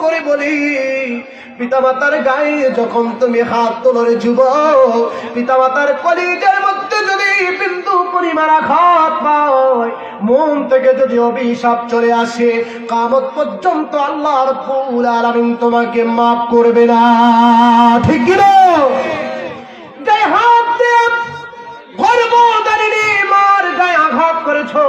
করে বলি, পিতামাতার গায়ে যখন তুমি হাত তোলো রে যুবক, পিতামাতার কলিজার মধ্যে যদি বিন্দু পরিমাণ আঘাত পায়, মন থেকে যদি অভিশাপ চলে আসে, কিয়ামত পর্যন্ত আল্লাহ রাব্বুল আলামিন তোমাকে মাফ করবে না। ঠিক কি না? যে হাত দিয়ে গর্ভধারিণী মার গায়ে আঘাত করেছো,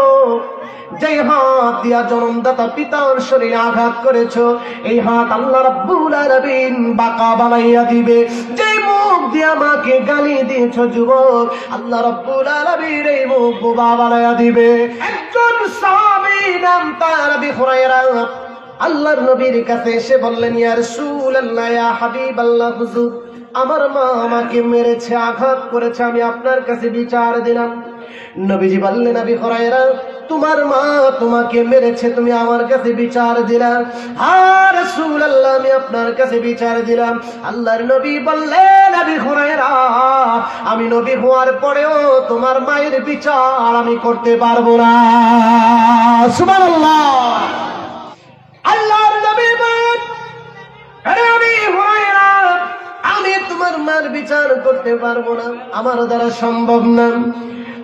যে হাত দিয়া জন্মদাতা পিতার শরীরে আঘাত করেছো, এই হাত আল্লাহ রাব্বুল আলামিন বাঁকা বানাইয়া দিবে। যে মুখ দিয়া মাকে গালি দিয়েছো যুবক, আল্লাহ রাব্বুল আলামিন এই মুখ বোবা বানাইয়া দিবে। একজন সাহাবী নাম তার আবু হুরায়রা আল্লাহর নবীর কাছে এসে বললেন, ইয়া রাসূলুল্লাহ, ইয়া হাবিবাল্লাহ, হুজুর আমার মা আমাকে মেরেছে, আঘাত করেছে, আমি আপনার কাছে বিচার দিলাম। নবীজি বললেন, আবু হুরায়রা তোমার মা তোমাকে মেরেছে, তুমি আমার কাছে বিচার দিলাম। আর রাসূলুল্লাহ আমি আপনার কাছে বিচার দিলাম। আল্লাহর নবী বললেন, আবু হুরায়রা আমি নবী হওয়ার পরেও তোমার মায়ের বিচার আমি করতে পারবো না। সুবহানাল্লাহ। আল্লাহর নবী বলেন, আরে আবু হুরায়রা আমি তোমার মার বিচার করতে পারবো না, আমার দ্বারা সম্ভব না।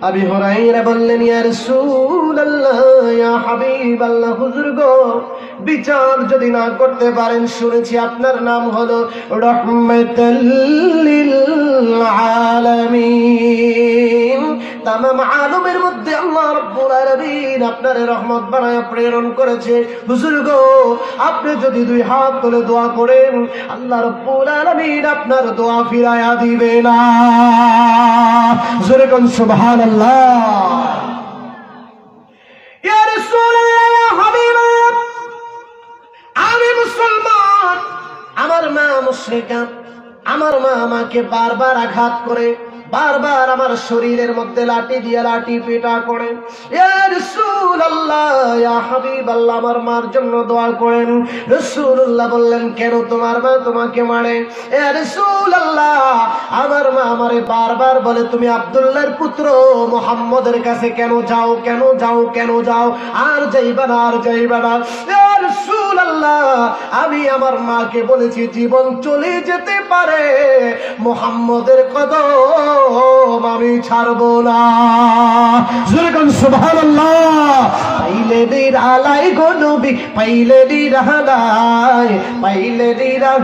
আবু হুরায়রা বললেন, ইয়া রাসূলুল্লাহ, ইয়া হাবিবাল্লাহ, হুজুর গো বিচার যদি না করতে পারেন, শুনেছি আপনার নাম হলো রাহমাতুল লিল আলামিন, তামাম আলমের মধ্যে আল্লাহ রাব্বুল আলামিন আপনার রহমত বানায় প্রেরণ করেছে। হুজুর গো আপনি যদি দুই হাত তুলে দোয়া করেন, আল্লাহ রাব্বুল আলামিন আপনার দোয়া ফিরায়া দিবে না। জোরে কোন সুবহানাল্লাহ। ইয়া রাসূলুল্লাহ, ইয়া হাবিবাল্লাহ, আমি মুসলমান, আমার মা মুশরিকা, আমার মা আমাকে বারবার আঘাত করে, বারবার আমার শরীরের মধ্যে লাঠি দিয়ে লাঠি পেটা করে। ইয়া রাসূলুল্লাহ, ইয়া হাবিবাল্লাহ, আমার মার জন্য দোয়া করেন। রাসূলুল্লাহ বললেন, কেন তোমার মা তোমাকে মারে? ইয়া রাসূলুল্লাহ আমার মা আমারে বারবার বলে, তুমি আব্দুল্লাহর পুত্র মুহাম্মদের কাছে কেন যাও, কেন যাও, কেন যাও, আর যাইবা না, আর যাইবা না। ইয়া রাসূলুল্লাহ আমি আমার মাকে বলেছি, জীবন চলে যেতে পারে, মুহাম্মদের কদম আমি ছাড়বো না। সুবহানাল্লাহ। পাইলে নিরালাই গো নবী, পাইলে নিরালাই, পাইলে নিরাল,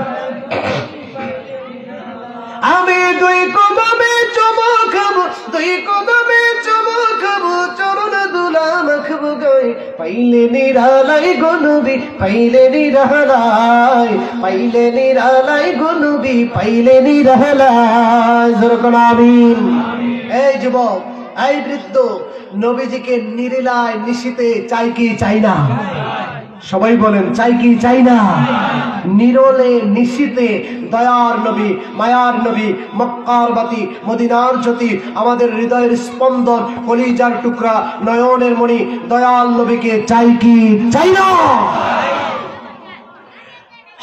আমি দুই কদমে চুমো খাবো, দুই কদমে চুমো খাবো, চরণ দুলা মাখবো গায়ে, পাইলে নিরালাই গো নবী, পাইলে নিরালাই, পাইলে নিরালাই গো নবী, পাইলে নিরালাই। যেরকম আমিন। এই যুবক, এই বৃদ্ধ, নবীজিকে নিরিলায় নিশিতে চাই কি চাই না? সবাই বলেন, চাই কি চাই না? নিরলে নিশিতে দয়ার নবী, মায়ার নবী, মক্কার বাতি, মদিনার জ্যোতি, আমাদের হৃদয়ের স্পন্দন, কলিজার টুকরা, নয়নের মণি, দয়াল নবীকে চাই কি চাই না?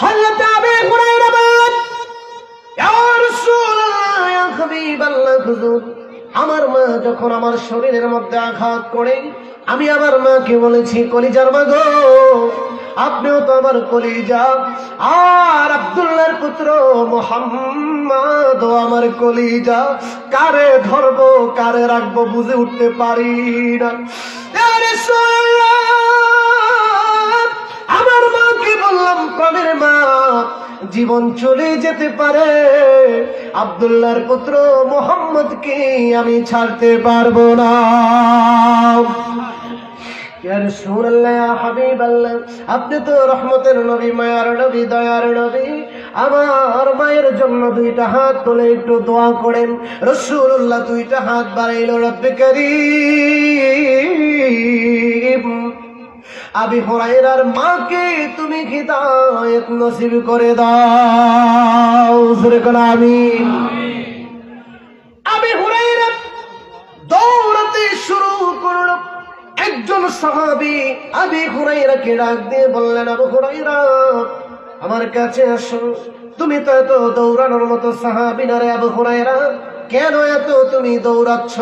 হযরত আবু হুরায়রা বলেন, ইয়া রাসূলুল্লাহ, ইয়া হাবিবাল্লাহ, হুজুর আমার মা যখন আমার শরীরের মধ্যে আঘাত করে, আমি আমার মাকে বলেছি, কলিজার মা গো আপনিও তো আমার কলিজা, আর আব্দুল্লাহর পুত্র মুহাম্মদ আমার কলিজা, কারে ধরবো কারে রাখবো বুঝে উঠতে পারি না। ইয়া রাসূলুল্লাহ আমার মাকে বললাম, প্রাণের মা জীবন চলে যেতে পারে, আব্দুল্লাহর পুত্র মুহাম্মদকে আমি ছাড়তে পারবো না। ইয়া রাসূলুল্লাহ, ইয়া হাবিবাল্লাহ, আপনি তো রহমতের নবী, মায়ার নবী, দয়ার নবী, আমার মায়ের জন্য দুইটা হাত তুলে একটু দোয়া করেন। রাসূলুল্লাহ দুইটা হাত বাড়াইলো, রব্বে কারীম আবু হুরায়রার মাকে তুমি হিদায়াত নসিব করে দাও। জোরে বলো আমিন। আবু হুরায়রা দৌড়াতে শুরু করলো। একজন সাহাবী আবু হুরায়রাকে ডাক দিয়ে বললেন, আবু হুরায়রা আমার কাছে আসো। তুমি তো এত দৌড়ানোর মতো সাহাবী না রে আবু হুরায়রা, কেন এত তুমি দৌড়াচ্ছ?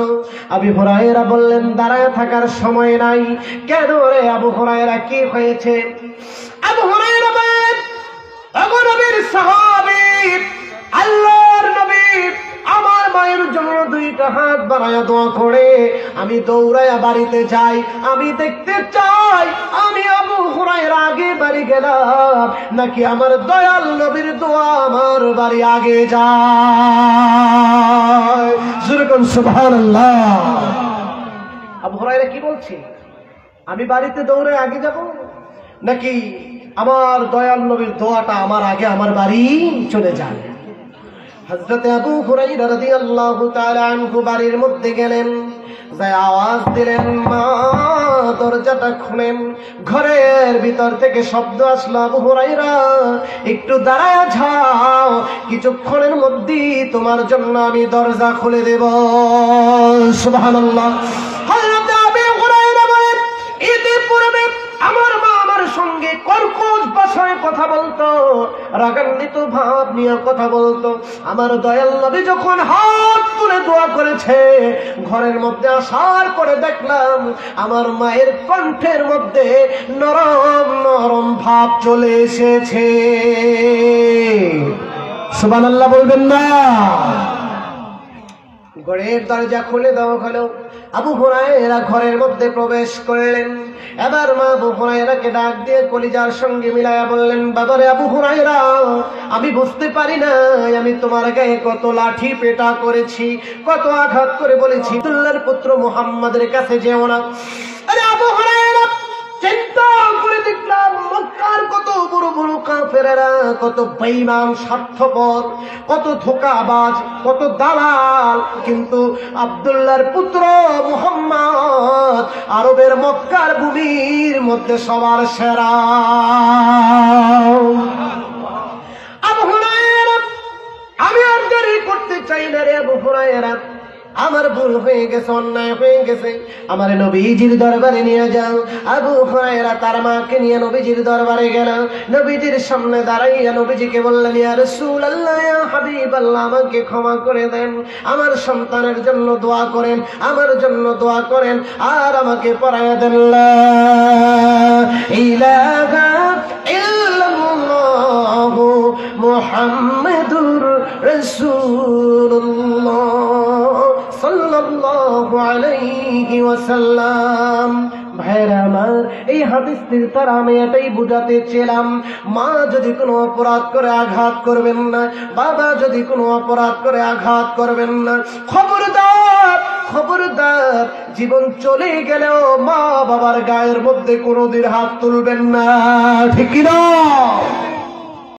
আবু হুরায়রা বললেন, দাঁড়ায় থাকার সময় নাই। কেন রে আবু হুরায়রা, কি হয়েছে? আবু হুরায়রা বলেন, আমার নবীর সাহাবী, আল্লাহর নবী আমার মায়ের জন্য দুইটা হাত বাড়ায়া দোয়া করে আমি দৌড়ায়া বাড়িতে যাই। আমি দেখতে চাই আমি আবু হুরায়রা আগে বাড়ি গেলাম নাকি আমার দয়াল নবীর দোয়া আমার বাড়ি আগে যায়। যেরকম সুবহানাল্লাহ। আবু হুরায়রা কি বলছে? আমি বাড়িতে দৌড়ে আগে যাব নাকি আমার দয়াল নবীর দোয়াটা আমার আগে আমার বাড়ি চলে যায়? হযরত আবু হুরায়রা রাদিয়াল্লাহু তাআলা আনহু বাড়ির মধ্যে গেলেন, যাই আওয়াজ দিলেন, মা দরজাটা খুলেন। ঘরের ভিতর থেকে শব্দ আসলো, আবু হুরায়রা একটু দাঁড়ায় যাও, কিছুক্ষণের মধ্যেই তোমার জন্য আমি দরজা খুলে দেব। সুবহানাল্লাহ। হযরত আবু হুরায়রা বলেন, ঈদের পূর্বে আমার মা আমার সঙ্গে কর্কশ ভাষায় কথা বলতো, রাগান্বিত ভাব নিয়ে কথা বলতো। আমার দয়াল নবী যখন হাত তুলে দোয়া করেছে, ঘরের মধ্যে আসার পরে দেখলাম আমার মায়ের কণ্ঠের মধ্যে নরম নরম ভাব চলে এসেছে। সুবহানাল্লাহ বলবেন না? ঘরের দরজা খুলে দেওয়া হলো। আবু হুরায়রা ঘরের মধ্যে প্রবেশ করলেন। এবার মা আবু হুরায়রাকে ডাক দিয়ে কলিজার সঙ্গে মিলায়া বললেন, বাবারে আবু হুরায়রা, আমি বুঝতে পারি না আমি তোমার গায়ে কত লাঠি পেটা করেছি, কত আঘাত করে বলেছি আব্দুল্লাহর পুত্র মুহাম্মাদের কাছে যেও না। আরে আবু হুরায়রা, চিন্তা করে দেখলাম মক্কার কত বড় বড় কাফেরেরা, কত বেঈমান, স্বার্থপর, কত ধোঁকাবাজ, কত দালাল, কিন্তু আব্দুল্লাহর পুত্র মুহাম্মদ আরবের মক্কার ভূমির মধ্যে সবার সেরা। আবু হুরায়রা, আমি আর দেরি করতে চাই না রে আবু হুরায়রা, আমার ভুল হয়ে গেছে, অন্যায় হয়ে গেছে, আমার নবীজির দরবারে নিয়ে যাও। আবু হুরায়রা তার মাকে নিয়ে নবীজির দরবারে গেল। নবীজির সামনে দাঁড়াইয়া নবীজিকে বললেন, ইয়া রাসূলুল্লাহ, ইয়া হাবিবাল্লাহ, আমাকে ক্ষমা করে দেন, আমার সন্তানের জন্য দোয়া করেন, আমার জন্য দোয়া করেন, আর আমাকে পড়ায়া দেন লা ইলাহা ইল্লাল্লাহ মুহাম্মাদুর রাসূলুল্লাহ সাল্লাল্লাহু আলাইহি ওয়াসাল্লাম। ভাইরা আমার, এই হাদিসটির দ্বারা আমি এটাই বুঝাতে চেলাম, মা যদি কোনো অপরাধ করে আঘাত করবেন না, বাবা যদি কোনো অপরাধ করে আঘাত করবেন না। খবরদার খবরদার, জীবন চলে গেলেও মা বাবার গায়ের মধ্যে কোনোদিন হাত তুলবেন না, ঠিক কি না?